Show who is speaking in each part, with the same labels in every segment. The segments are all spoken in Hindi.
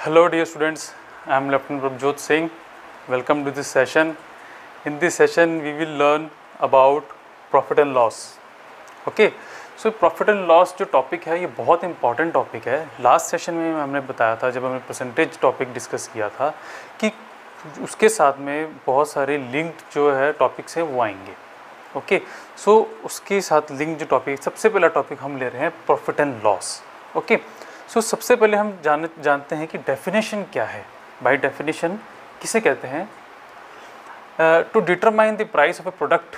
Speaker 1: Hello dear students, I am Lieutenant Prabhjot Singh. Welcome to this session. In this session we will learn about profit and loss. Okay, so profit and loss जो टॉपिक है ये बहुत इंपॉर्टेंट टॉपिक है. लास्ट सेशन में हमने बताया था जब हमने परसेंटेज टॉपिक डिस्कस किया था कि उसके साथ में बहुत सारे लिंक्ड जो है टॉपिक्स हैं वो आएंगे. ओके, सो उसके साथ लिंक जो टॉपिक सबसे पहला टॉपिक हम ले रहे हैं प्रॉफिट एंड लॉस. ओके, सो सबसे पहले हम जानते हैं कि डेफिनेशन क्या है. बाय डेफिनेशन किसे कहते हैं? To determine the price of a product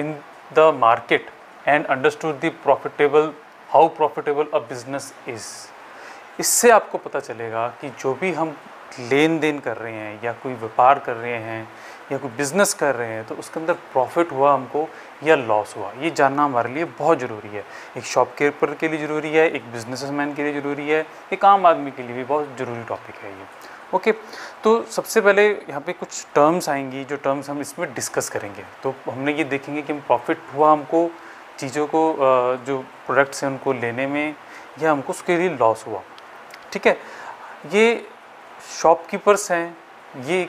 Speaker 1: in the market and understood the profitable how profitable a business is. इससे आपको पता चलेगा कि जो भी हम लेन देन कर रहे हैं या कोई व्यापार कर रहे हैं या कोई बिज़नेस कर रहे हैं तो उसके अंदर प्रॉफिट हुआ हमको या लॉस हुआ, ये जानना हमारे लिए बहुत ज़रूरी है. एक शॉपकीपर के लिए ज़रूरी है, एक बिजनेसमैन के लिए ज़रूरी है, एक आम आदमी के लिए भी बहुत ज़रूरी टॉपिक है ये. ओके, तो सबसे पहले यहाँ पे कुछ टर्म्स आएंगी जो टर्म्स हम इसमें डिस्कस करेंगे. तो हमने ये देखेंगे कि हम प्रॉफिट हुआ हमको चीज़ों को जो प्रोडक्ट्स हैं उनको लेने में या हमको उसके लिए लॉस हुआ. ठीक है, ये शॉपकीपर्स हैं, ये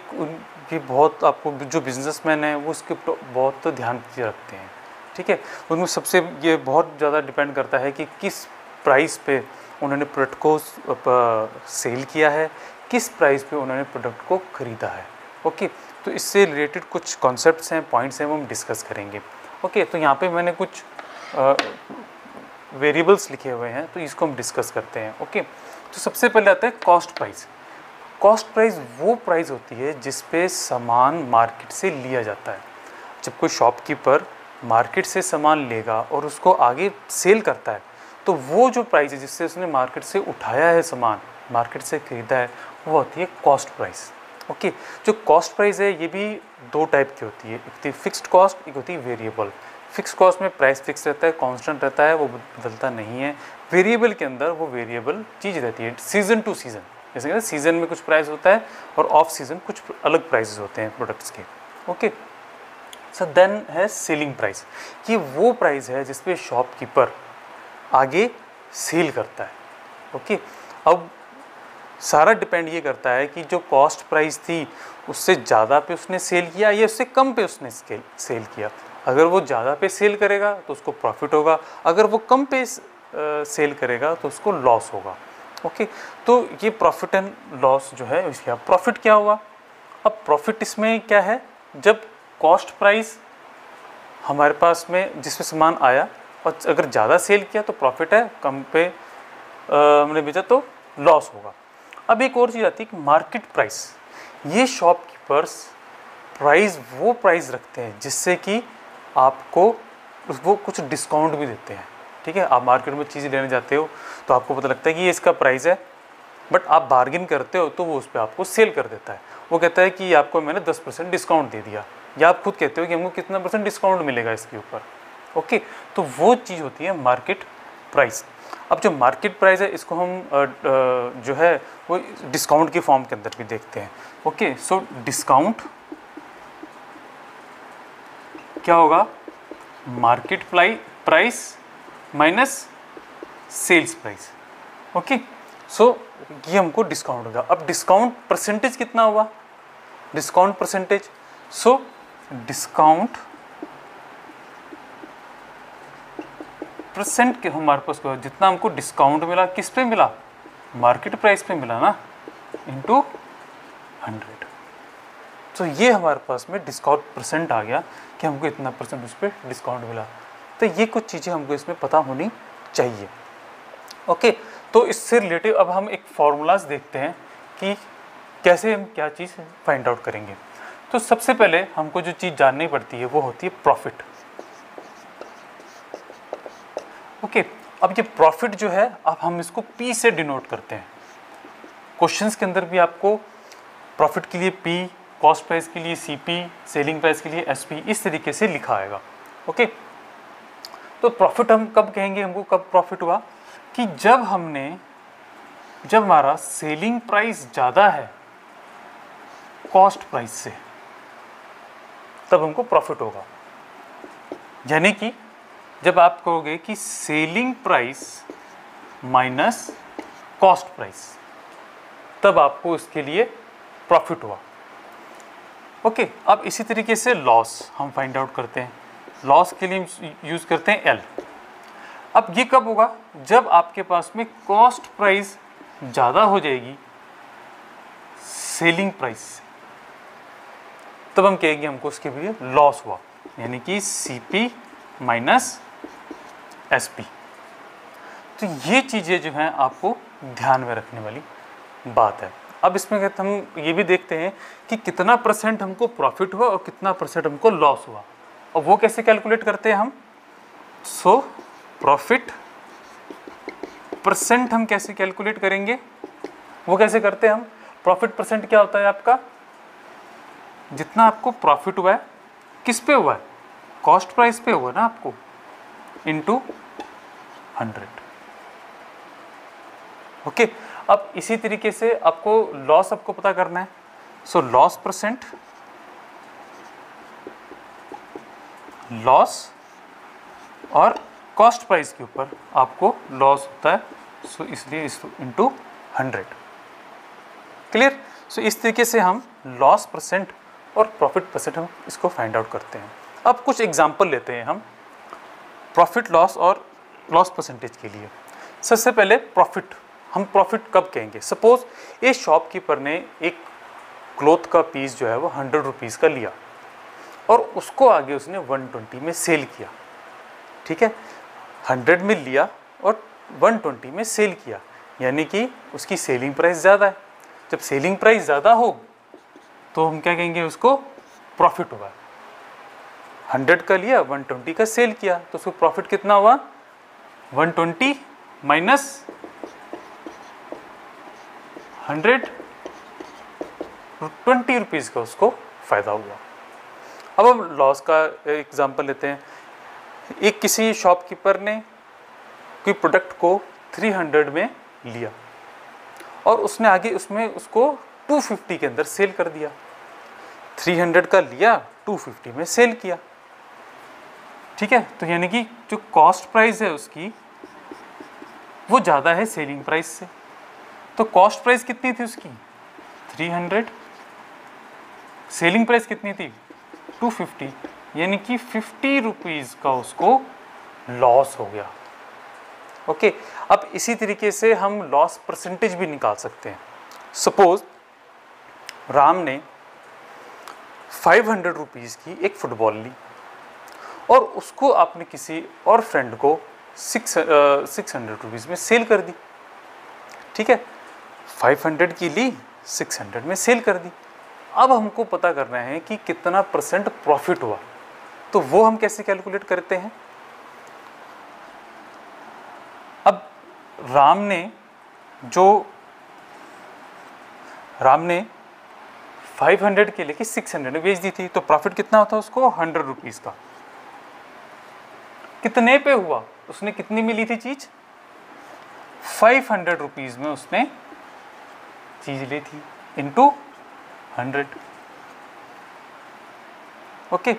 Speaker 1: बहुत आपको जो बिजनेसमैन है वो इसके बहुत ध्यान रखते हैं. ठीक है, उनमें सबसे ये बहुत ज़्यादा डिपेंड करता है कि किस प्राइस पे उन्होंने प्रोडक्ट को सेल किया है, किस प्राइस पे उन्होंने प्रोडक्ट को ख़रीदा है. ओके, तो इससे रिलेटेड कुछ कॉन्सेप्ट्स हैं, पॉइंट्स हैं, वो हम डिस्कस करेंगे. ओके, तो यहाँ पे मैंने कुछ वेरिएबल्स लिखे हुए हैं तो इसको हम डिस्कस करते हैं. ओके, तो सबसे पहले आता है कॉस्ट प्राइस. कॉस्ट प्राइस वो प्राइस होती है जिस पे सामान मार्केट से लिया जाता है. जब कोई शॉपकीपर मार्केट से सामान लेगा और उसको आगे सेल करता है तो वो जो प्राइस है जिससे उसने मार्केट से उठाया है सामान, मार्केट से ख़रीदा है, वो होती है कॉस्ट प्राइस. ओके, जो कॉस्ट प्राइस है ये भी दो टाइप की होती है. एक होती है फिक्स्ड कॉस्ट, एक होती है वेरिएबल. फिक्स कॉस्ट में प्राइस फिक्स रहता है, कांस्टेंट रहता है, वो बदलता नहीं है. वेरिएबल के अंदर वो वेरिएबल चीज़ रहती है सीज़न टू सीज़न. जैसे कि सीज़न में कुछ प्राइस होता है और ऑफ सीज़न कुछ अलग प्राइसेस होते हैं प्रोडक्ट्स के. ओके, सो देन है सेलिंग प्राइस. ये वो प्राइस है जिस पे शॉपकीपर आगे सेल करता है. ओके, अब सारा डिपेंड ये करता है कि जो कॉस्ट प्राइस थी उससे ज़्यादा पे उसने सेल किया या उससे कम पे उसने सेल किया. अगर वो ज़्यादा पे सेल करेगा तो उसको प्रॉफिट होगा, अगर वो कम पे सेल करेगा तो उसको लॉस होगा. ओके, तो ये प्रॉफिट एंड लॉस जो है इसका प्रॉफिट क्या हुआ. अब प्रॉफिट इसमें क्या है, जब कॉस्ट प्राइस हमारे पास में जिस पे सामान आया और अगर ज़्यादा सेल किया तो प्रॉफिट है, कम पे हमने बेचा तो लॉस होगा. अब एक और चीज़ आती है कि मार्केट प्राइस. ये शॉपकीपर्स प्राइस वो प्राइस रखते हैं जिससे कि आपको वो कुछ डिस्काउंट भी देते हैं. ठीक है, आप मार्केट में चीज़ लेने जाते हो तो आपको पता लगता है कि ये इसका प्राइस है, बट आप बार्गिन करते हो तो वो उस पर आपको सेल कर देता है. वो कहता है कि आपको मैंने 10% डिस्काउंट दे दिया, या आप खुद कहते हो कि हमको कितना % डिस्काउंट मिलेगा इसके ऊपर. ओके, तो वो चीज़ होती है मार्केट प्राइस. अब जो मार्केट प्राइस है इसको हम जो है वो डिस्काउंट के फॉर्म के अंदर भी देखते हैं. ओके, सो डिस्काउंट क्या होगा, market price minus sales price. Okay, so ये हमको डिस्काउंट होगा. अब डिस्काउंट परसेंटेज कितना हुआ, discount percentage. So discount percent के हमारे पास जितना हमको डिस्काउंट मिला किस पे मिला, मार्केट प्राइस पे मिला ना, इंटू 100. तो ये हमारे पास में डिस्काउंट परसेंट आ गया कि हमको इतना % उस पर डिस्काउंट मिला. तो ये कुछ चीज़ें हमको इसमें पता होनी चाहिए. ओके, तो इससे रिलेटिव अब हम एक फार्मूलाज देखते हैं कि कैसे हम क्या चीज़ फाइंड आउट करेंगे. तो सबसे पहले हमको जो चीज़ जाननी पड़ती है वो होती है प्रॉफिट. ओके, अब ये प्रॉफिट जो है अब हम इसको P से डिनोट करते हैं. क्वेश्चंस के अंदर भी आपको प्रॉफिट के लिए P, कॉस्ट प्राइस के लिए CP, सेलिंग प्राइस के लिए SP, इस तरीके से लिखा आएगा. ओके, तो प्रॉफिट हम कब कहेंगे, हमको कब प्रॉफिट हुआ कि जब हमारा सेलिंग प्राइस ज़्यादा है कॉस्ट प्राइस से, तब हमको प्रॉफिट होगा. यानी कि जब आप कहोगे कि selling price minus cost price, तब आपको इसके लिए प्रॉफिट हुआ। ओके, अब इसी तरीके से लॉस हम फाइंड आउट करते हैं। लॉस के लिए यूज़ करते हैं एल। अब ये कब होगा? जब आपके पास में कॉस्ट प्राइस ज़्यादा हो जाएगी सेलिंग प्राइस से, तब हम कहेंगे हमको उसके लिए लॉस हुआ, यानी कि CP माइनस SP। तो ये चीज़ें जो हैं आपको ध्यान में रखने वाली बात है। अब इसमें हम ये भी देखते हैं कि कितना % हमको प्रॉफिट हुआ और कितना % हमको लॉस हुआ, और वो कैसे कैलकुलेट करते हैं हम। सो प्रॉफिट % हम कैसे कैलकुलेट करेंगे, वो कैसे करते हैं हम। प्रॉफिट % क्या होता है आपका, जितना आपको प्रॉफिट हुआ है किस पे हुआ है, कॉस्ट प्राइस पे हुआ ना आपको, इनटू 100। ओके, अब इसी तरीके से आपको लॉस आपको पता करना है। सो लॉस %, लॉस और कॉस्ट प्राइस के ऊपर आपको लॉस होता है, सो इसलिए इस इनटू 100। क्लियर। सो इस तरीके से हम लॉस % और प्रॉफिट % हम इसको फाइंड आउट करते हैं। अब कुछ एग्जांपल लेते हैं हम प्रॉफिट लॉस और लॉस % के लिए। सबसे पहले प्रॉफिट, हम प्रॉफिट कब कहेंगे। सपोज ये शॉपकीपर ने एक क्लॉथ का पीस जो है वो 100 रुपीज़ का लिया और उसको आगे उसने 120 में सेल किया। ठीक है, 100 में लिया और 120 में सेल किया, यानी कि उसकी सेलिंग प्राइस ज़्यादा है। जब सेलिंग प्राइस ज़्यादा हो तो हम क्या कहेंगे, उसको प्रॉफिट हुआ। 100 का लिया, 120 का सेल किया, तो उसको प्रॉफिट कितना हुआ, 120 माइनस 100, 20 रुपीज़ का उसको फ़ायदा हुआ। अब हम लॉस का एग्जांपल लेते हैं। एक किसी शॉपकीपर ने कोई प्रोडक्ट को 300 में लिया और उसने आगे उसमें उसको 250 के अंदर सेल कर दिया। 300 का लिया, 250 में सेल किया। ठीक है, तो यानी कि जो कॉस्ट प्राइस है उसकी वो ज़्यादा है सेलिंग प्राइस से। तो कॉस्ट प्राइस कितनी थी उसकी, 300, सेलिंग प्राइस कितनी थी, 250, यानी कि 50 रुपीज़ का उसको लॉस हो गया। ओके, अब इसी तरीके से हम लॉस % भी निकाल सकते हैं। सपोज राम ने 500 रुपीज़ की एक फुटबॉल ली और उसको आपने किसी और फ्रेंड को 600 रुपीज़ में सेल कर दी। ठीक है, 500 की ली, 600 में सेल कर दी। अब हमको पता करना है कि कितना % प्रॉफिट हुआ, तो वो हम कैसे कैलकुलेट करते हैं। अब राम ने 500 के लेके 600 में बेच दी थी, तो प्रॉफिट कितना होता है उसको, 100 रुपीज़ का। कितने पे हुआ, उसने कितनी में ली थी चीज़, 500 रुपीज़ में उसने चीज़ ली थी, इनटू 100। ओके,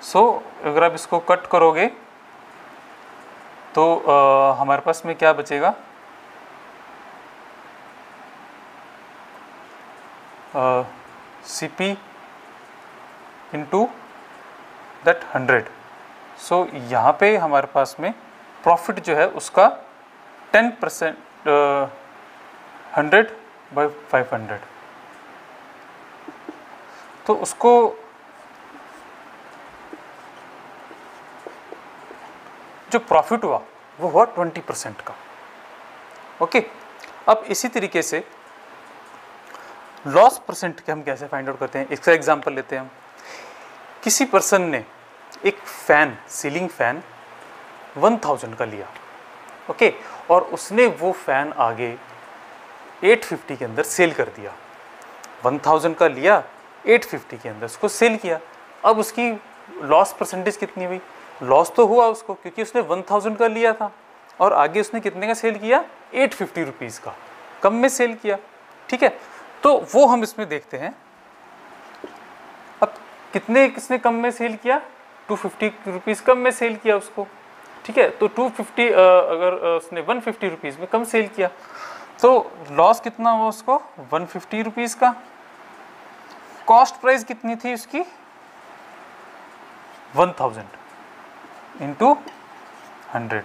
Speaker 1: सो अगर आप इसको कट करोगे तो हमारे पास में क्या बचेगा, CP इंटू दैट 100। सो यहाँ पे हमारे पास में प्रॉफिट जो है उसका 10%, 100/500, तो उसको जो प्रॉफिट हुआ वो हुआ 20% का। ओके, अब इसी तरीके से लॉस % के हम कैसे फाइंड आउट करते हैं, इसका एग्जांपल लेते हैं हम। किसी पर्सन ने एक फ़ैन, सीलिंग फ़ैन 1000 का लिया, ओके, और उसने वो फ़ैन आगे 850 के अंदर सेल कर दिया। 1000 का लिया, 850 के अंदर उसको सेल किया। अब उसकी लॉस % कितनी हुई, लॉस तो हुआ उसको, क्योंकि उसने 1000 का लिया था और आगे उसने कितने का सेल किया, 850 रुपीज़ का, कम में सेल किया। ठीक है, तो वो हम इसमें देखते हैं। अब किसने कम में सेल किया, 250 रुपीज़ कम में सेल किया उसको। ठीक है, तो 250 अगर उसने 150 रुपीज़ में कम सेल किया, तो लॉस कितना हुआ उसको 150 रुपीज़ का। कॉस्ट प्राइस कितनी थी उसकी 1000 इंटू 100,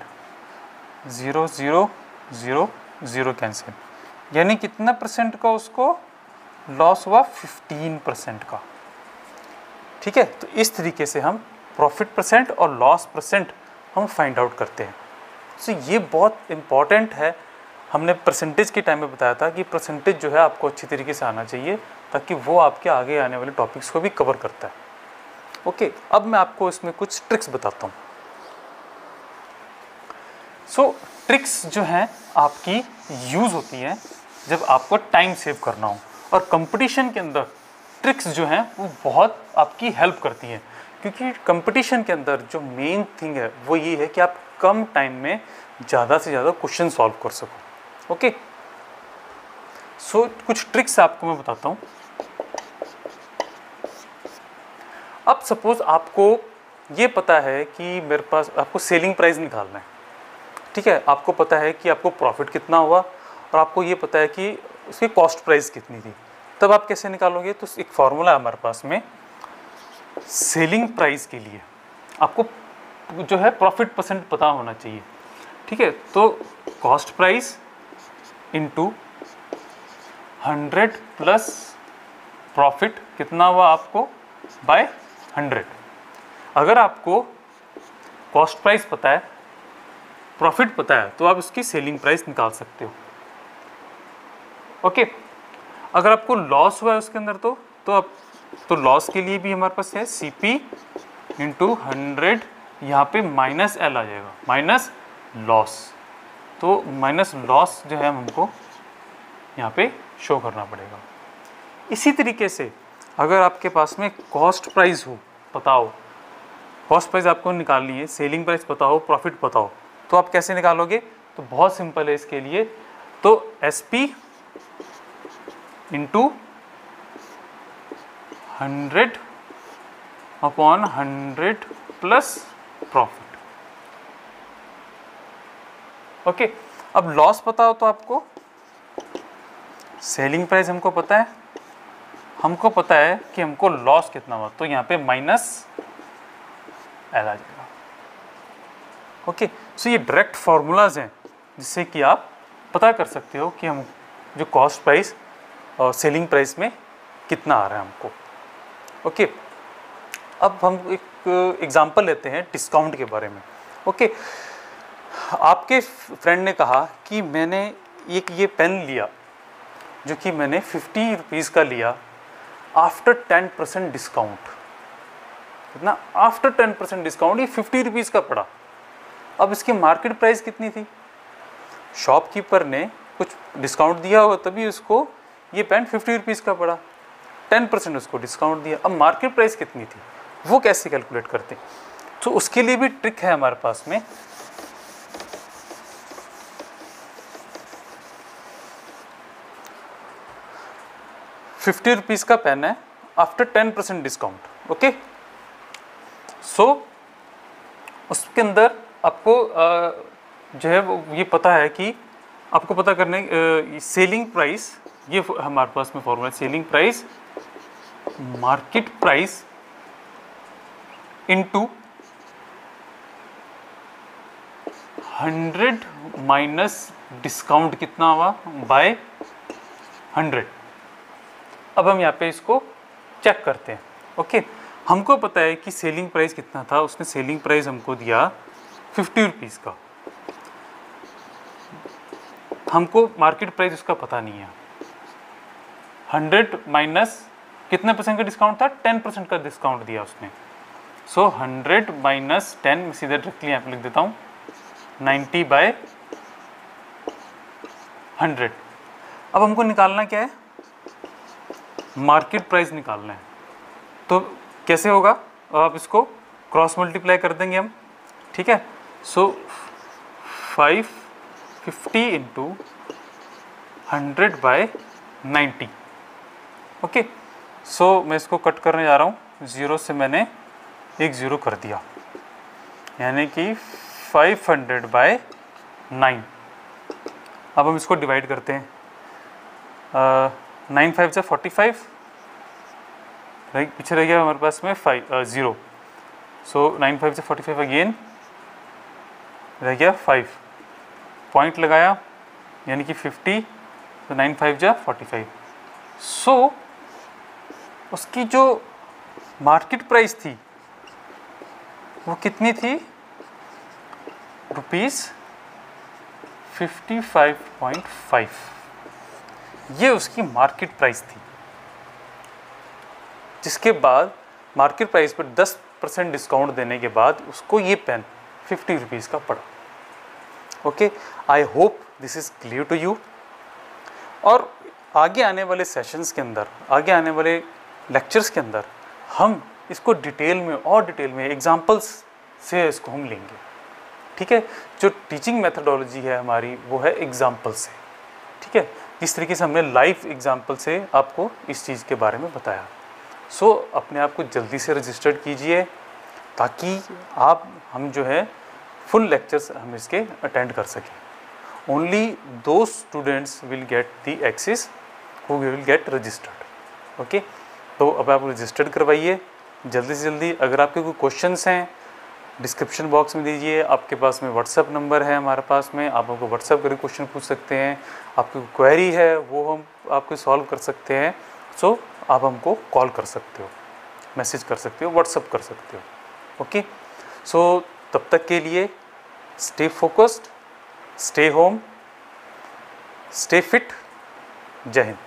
Speaker 1: 0 0 0 0 कैंसिल, यानी कितना परसेंट का उसको लॉस हुआ 15% का। ठीक है, तो इस तरीके से हम प्रॉफिट परसेंट और लॉस परसेंट हम फाइंड आउट करते हैं। तो ये बहुत इम्पॉर्टेंट है। हमने परसेंटेज के टाइम में बताया था कि परसेंटेज जो है आपको अच्छी तरीके से आना चाहिए, ताकि वो आपके आगे आने वाले टॉपिक्स को भी कवर करता है। ओके, अब मैं आपको इसमें कुछ ट्रिक्स बताता हूँ। सो ट्रिक्स जो हैं आपकी यूज़ होती हैं जब आपको टाइम सेव करना हो, और कंपटीशन के अंदर ट्रिक्स जो हैं वो बहुत आपकी हेल्प करती हैं, क्योंकि कंपटीशन के अंदर जो मेन थिंग है वो ये है कि आप कम टाइम में ज़्यादा से ज़्यादा क्वेश्चन सॉल्व कर सको। ओके, सो कुछ ट्रिक्स आपको मैं बताता हूँ। अब सपोज आपको ये पता है कि मेरे पास आपको सेलिंग प्राइस निकालना है, ठीक है, आपको पता है कि आपको प्रॉफिट कितना हुआ और आपको ये पता है कि उसकी कॉस्ट प्राइस कितनी थी, तब आप कैसे निकालोगे? तो एक फॉर्मूला है हमारे पास में, सेलिंग प्राइस के लिए आपको जो है प्रॉफिट परसेंट पता होना चाहिए। ठीक है, तो cost price into 100 plus profit कितना हुआ आपको बाय 100। अगर आपको कॉस्ट प्राइस पता है, प्रॉफिट पता है, तो आप उसकी सेलिंग प्राइस निकाल सकते हो। ओके, अगर आपको लॉस हुआ है उसके अंदर तो लॉस के लिए भी हमारे पास है CP इंटू 100, यहाँ पे माइनस L आ जाएगा, माइनस लॉस। तो माइनस लॉस जो है हमको यहाँ पे शो करना पड़ेगा। इसी तरीके से अगर आपके पास में कॉस्ट प्राइस हो, पता हो, कॉस्ट प्राइस आपको निकालनी है, सेलिंग प्राइस पता हो, प्रॉफिट पता हो, तो आप कैसे निकालोगे? तो बहुत सिंपल है इसके लिए, तो SP into 100 upon 100 plus profit. Okay, अब लॉस पता हो तो आपको सेलिंग प्राइस हमको पता है, हमको पता है कि हमको लॉस कितना हुआ, तो यहाँ पे माइनस L आ जाएगा। ओके, सो ये डायरेक्ट फार्मूलाज हैं जिससे कि आप पता कर सकते हो कि हम जो कॉस्ट प्राइस और सेलिंग प्राइस में कितना आ रहा है हमको। ओके, अब हम एक एग्जांपल लेते हैं डिस्काउंट के बारे में। ओके, आपके फ्रेंड ने कहा कि मैंने एक ये पेन लिया जो कि मैंने 50 रुपीज़ का लिया आफ्टर 10% डिस्काउंट। कितना? आफ्टर 10% डिस्काउंट ये 50 रुपीज़ का पड़ा। अब इसकी मार्केट प्राइस कितनी थी? शॉपकीपर ने कुछ डिस्काउंट दिया होगा तभी उसको ये पेन 50 रुपीज़ का पड़ा, 10% उसको डिस्काउंट दिया। अब मार्केट प्राइस कितनी थी वो कैसे कैलकुलेट करते? तो उसके लिए भी ट्रिक है हमारे पास में। ₹50 का पेन है आफ्टर 10% डिस्काउंट। ओके, सो उसके अंदर आपको जो है वो ये पता है कि आपको पता करने सेलिंग प्राइस, ये हमारे पास में formula, selling price market price into 100 minus discount कितना हुआ बाय 100। अब हम यहाँ पे इसको चेक करते हैं। ओके, हमको पता है कि सेलिंग प्राइस कितना था, उसने सेलिंग प्राइस हमको दिया 50 रुपीज़ का, हमको मार्केट प्राइस उसका पता नहीं है। 100 माइनस कितने परसेंट का डिस्काउंट था? 10% का डिस्काउंट दिया उसने। सो 100 माइनस 10, मैं सीधे डायरेक्टली यहाँ पे लिख देता हूँ, 90 बाय 100। अब हमको निकालना क्या है? मार्केट प्राइस निकालना है। तो कैसे होगा? आप इसको क्रॉस मल्टीप्लाई कर देंगे हम। ठीक है, सो 550 इंटू 100 बाय 90। ओके, सो मैं इसको कट करने जा रहा हूँ, 0 से मैंने एक 0 कर दिया, यानी कि 500 बाय 9। अब हम इसको डिवाइड करते हैं। 9 5 जा 45, पीछे रह गया हमारे पास में 0, सो 9 5 जा 45 अगेन रह गया 5, पॉइंट लगाया यानी कि 50, तो 9 5 जा 45। सो उसकी जो मार्केट प्राइस थी वो कितनी थी, ₹55.5, ये उसकी मार्केट प्राइस थी। जिसके बाद मार्केट प्राइस पर 10% डिस्काउंट देने के बाद उसको ये पेन 50 रुपीज़ का पड़ा। Okay, I hope this is clear to you. और आगे आने वाले सेशंस के अंदर, आगे आने वाले लेक्चर्स के अंदर हम इसको डिटेल में एग्जांपल्स से इसको हम लेंगे। ठीक है, जो टीचिंग मेथडोलॉजी है हमारी वो है एग्जाम्पल से। ठीक है, इस तरीके से हमने लाइव एग्जाम्पल से आपको इस चीज़ के बारे में बताया। सो अपने आप को जल्दी से रजिस्टर्ड कीजिए ताकि हम जो है फुल लेक्चर्स हम इसके अटेंड कर सकें। ओनली दो students will get the access who will get registered. Okay, तो अब आप रजिस्टर्ड करवाइए जल्दी से जल्दी। अगर आपके कोई क्वेश्चंस हैं डिस्क्रिप्शन बॉक्स में दीजिए, आपके पास में व्हाट्सअप नंबर है हमारे पास में, आप हमको व्हाट्सअप करके क्वेश्चन पूछ सकते हैं। आपकी क्वेरी है वो हम आपको सॉल्व कर सकते हैं। सो आप हमको कॉल कर सकते हो, मैसेज कर सकते हो, व्हाट्सअप कर सकते हो। ओके, सो तब तक के लिए stay focused, stay home, stay fit. जय हिंद।